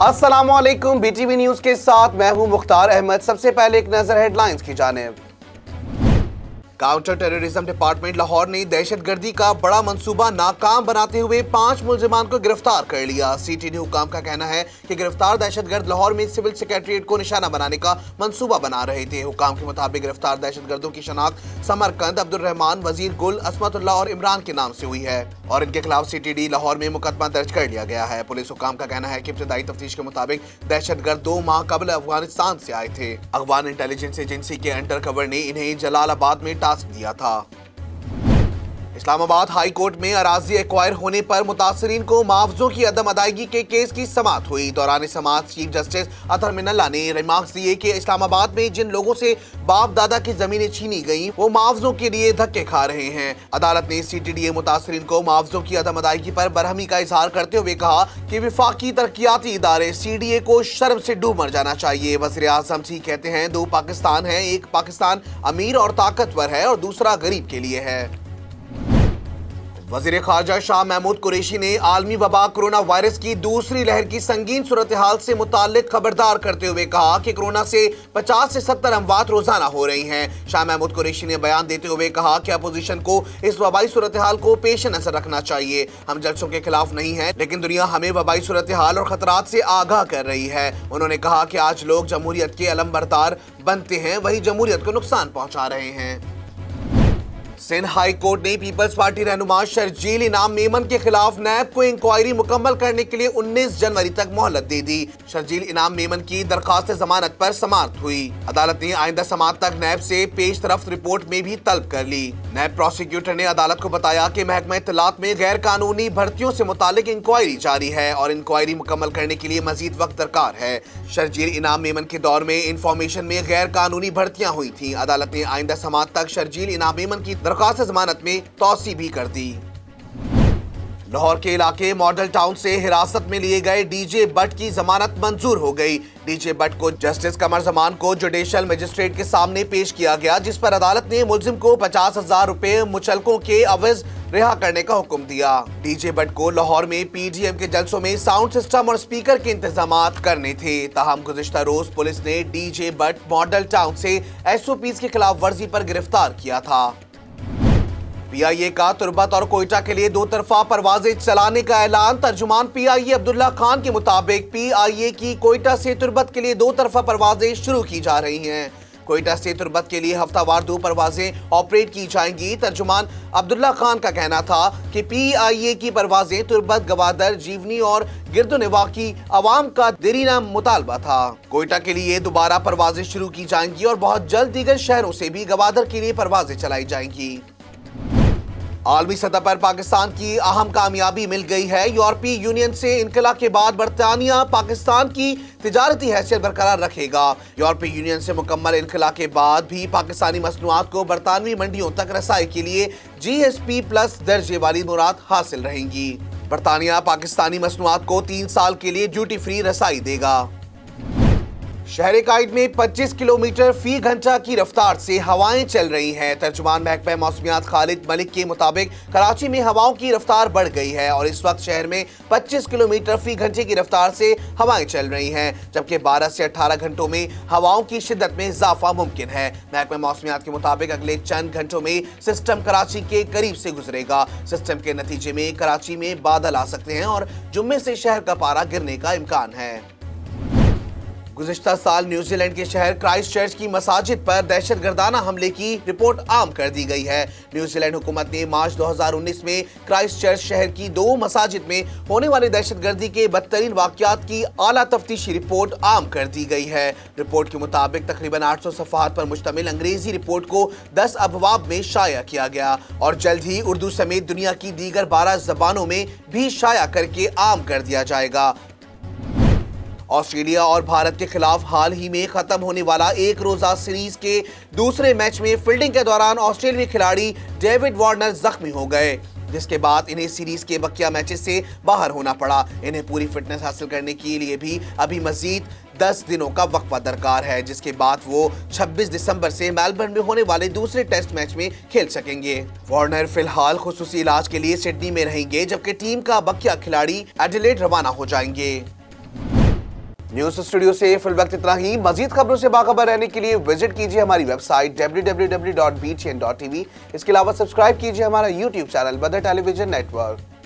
अस्सलामुअलैकुम, BTV news के साथ मैं हूं मुख्तार अहमद। सबसे पहले एक नजर हेडलाइंस की जानिब। काउंटर टेररिज्म डिपार्टमेंट लाहौर ने दहशतगर्दी का बड़ा मंसूबा नाकाम बनाते हुए 5 मुलजिमान को गिरफ्तार कर लिया। सीटीडी हुकाम का कहना है कि गिरफ्तार दहशतगर्द लाहौर में सिविल सेक्रेटरीट को निशाना बनाने का मंसूबा बना रहे थे। हुकाम के मुताबिक गिरफ्तार दहशतगर्दों की शनाख्त समरकंद, अब्दुल रहमान, वजीर गुल, असमतुल्लाह और इमरान के नाम से हुई है और इनके खिलाफ सीटीडी लाहौर में मुकदमा दर्ज कर लिया गया है। पुलिस हुकाम का कहना है कि इब्तदाई तफ्तीश के मुताबिक दहशतगर्द 2 माह कबल अफगानिस्तान से आए थे। अफगान इंटेलिजेंस एजेंसी के अंडर कवर ने इन्हें जलालाबाद में टास्क दिया था। इस्लामाबाद हाई कोर्ट में अराजी एक्वायर होने पर मुतासरीन को मुआवजों की अदम अदायगी के केस की समाअत हुई। दौरान समाअत चीफ जस्टिस अतहर मिनल्ला ने रिमार्क्स दिए कि इस्लामाबाद में जिन लोगों से बाप दादा की जमीनें छीनी गईं वो मुआवजों के लिए धक्के खा रहे हैं। अदालत ने सीटीडीए मुतासरीन को मुआवजों की अदम अदायगी पर बरहमी का इजहार करते हुए कहा कि विफाकी तरक्याती इदारे सीडीए को शर्म से डूब मर जाना चाहिए। वज़ीर आज़म जी कहते हैं 2 पाकिस्तान है, एक पाकिस्तान अमीर और ताकतवर है और दूसरा गरीब के लिए है। वज़ीर ख़ारजा शाह महमूद कुरैशी ने आलमी वबा कोरोना वायरस की दूसरी लहर की संगीन सूरत हाल से मुताल्लिक खबरदार करते हुए कहा कि कोरोना से 50 से 70 अमवात रोजाना हो रही हैं। शाह महमूद कुरैशी ने बयान देते हुए कहा कि अपोजिशन को इस वबाई सूरत हाल को पेश नजर रखना चाहिए। हम जलसों के खिलाफ नहीं हैं, लेकिन दुनिया हमें वबाई सूरत हाल और खतरात से आगाह कर रही है। उन्होंने कहा कि आज लोग जमहूरियत के अलमबरदार बनते हैं, वही जमहूरियत को नुकसान पहुंचा रहे हैं। सिंध हाई कोर्ट ने पीपल्स पार्टी रहनुमा शर्जील इनाम मेमन के खिलाफ नैब को इंक्वायरी मुकम्मल करने के लिए 19 जनवरी तक मोहलत दे दी। शर्जील इनाम मेमन की दरखास्त जमानत पर समाअत हुई। अदालत ने आइंदा समाअत तक नैब से पेश तरफ रिपोर्ट में भी तलब कर ली। नैब प्रोसिक्यूटर ने अदालत को बताया कि महकमा इत्तलात में गैर कानूनी भर्तियों से मुतालिक इंक्वायरी जारी है और इंक्वायरी मुकम्मल करने के लिए मजीद वक्त दरकार है। शर्जील इनाम मेमन के दौर में इंफॉर्मेशन में गैर कानूनी भर्तियां हुई थी। अदालत ने आइंदा समाअत तक शर्जील इनाम मेमन की दरखास्त जमानत में तौसी भी कर दी। लाहौर के इलाके मॉडल टाउन से हिरासत में लिए गए डीजे बट की जमानत मंजूर हो गई। डीजे बट को जस्टिस कमर जमान को जुडिशल मजिस्ट्रेट के सामने पेश किया गया, जिस पर अदालत ने मुलजिम को 50,000 रुपए मुचलकों के अवज रिहा करने का हुक्म दिया। डीजे बट को लाहौर में पीडीएम के जलसों में साउंड सिस्टम और स्पीकर के इंतजामात करने थे। ताहम गुज़िश्ता रोज पुलिस ने डीजे बट मॉडल टाउन से एसओपीज की खिलाफ वर्जी पर गिरफ्तार किया था। पीआईए का तुर्बत और कोयटा के लिए 2 तरफा परवाजें चलाने का ऐलान। तर्जुमान पीआईए अब्दुल्ला खान के मुताबिक पीआईए की कोयटा से तुर्बत के लिए 2 तरफा परवाजें शुरू की जा रही हैं। कोयटा से तुर्बत के लिए हफ्तावार 2 परवाजें ऑपरेट की जाएंगी। तर्जुमान अब्दुल्ला खान का कहना था कि पीआईए की परवाजें तुर्बत, गवादर, जीवनी और गिरदोनवा की आवाम का देरीना मुतालबा था। कोयटा के लिए दोबारा परवाजें शुरू की जाएंगी और बहुत जल्द दीगर शहरों से भी गवादर के लिए परवाजें चलाई जाएंगी। आलमी सतह पर पाकिस्तान की अहम कामयाबी मिल गई है। यूरोपीय यूनियन से इनकला के बाद बरतानिया पाकिस्तान की तिजारती हैसियत बरकरार रखेगा। यूरोपीय यूनियन से मुकम्मल इनकला के बाद भी पाकिस्तानी मसनूआत को बरतानवी मंडियों तक रसाई के लिए GSP+ दर्जे वाली मुराद हासिल रहेंगी। बरतानिया पाकिस्तानी मसनूआत को 3 साल के लिए ड्यूटी फ्री रसाई देगा। शहर काइद में 25 किलोमीटर फी घंटा की रफ्तार से हवाएं चल रही हैं। तर्जुमान महकमा मौसमियात खालिद मलिक के मुताबिक कराची में हवाओं की रफ्तार बढ़ गई है और इस वक्त शहर में 25 किलोमीटर फी घंटे की रफ्तार से हवाएं चल रही हैं, जबकि 12 से 18 घंटों में हवाओं की शिद्दत में इजाफा मुमकिन है। महकमा मौसमियात के मुताबिक अगले चंद घंटों में सिस्टम कराची के करीब से गुजरेगा। सिस्टम के नतीजे में कराची में बादल आ सकते हैं और जुम्मे से शहर का पारा गिरने का इम्कान है। गुज़िश्ता साल न्यूजीलैंड के शहर क्राइस्ट चर्च की मसाजिद पर दहशतगर्दाना हमले की रिपोर्ट आम कर दी गई है। न्यूजीलैंड हुकूमत ने मार्च 2019 में क्राइस्ट चर्च शहर की 2 मसाजिद में होने वाले दहशतगर्दी के बदतरीन वाक़यात की आला तफ्तीशी रिपोर्ट आम कर दी गई है। रिपोर्ट के मुताबिक तकरीबन 800 सफ़हात पर मुश्तमिल अंग्रेजी रिपोर्ट को 10 अबवाब में शाया किया गया और जल्द ही उर्दू समेत दुनिया की दीगर 12 ज़बानों में भी शाया करके आम कर दिया जाएगा। ऑस्ट्रेलिया और भारत के खिलाफ हाल ही में खत्म होने वाला एक रोजा सीरीज के दूसरे मैच में फील्डिंग के दौरान ऑस्ट्रेलियाई खिलाड़ी डेविड वार्नर जख्मी हो गए, जिसके बाद इन्हें सीरीज के बकिया मैचेस से बाहर होना पड़ा। इन्हें पूरी फिटनेस हासिल करने के लिए भी अभी मजीद 10 दिनों का वक्फा दरकार है, जिसके बाद वो 26 दिसंबर से मेलबर्न में होने वाले दूसरे टेस्ट मैच में खेल सकेंगे। वार्नर फिलहाल खुसूसी इलाज के लिए सिडनी में रहेंगे, जबकि टीम का बकिया खिलाड़ी एडिलेड रवाना हो जाएंगे। न्यूज स्टूडियो से फिल वक्त इतना ही। मजीद खबरों से बाखबर रहने के लिए विजिट कीजिए हमारी वेबसाइट www.btn.tv। इसके अलावा सब्सक्राइब कीजिए हमारा यूट्यूब चैनल बदर टेलीविजन नेटवर्क।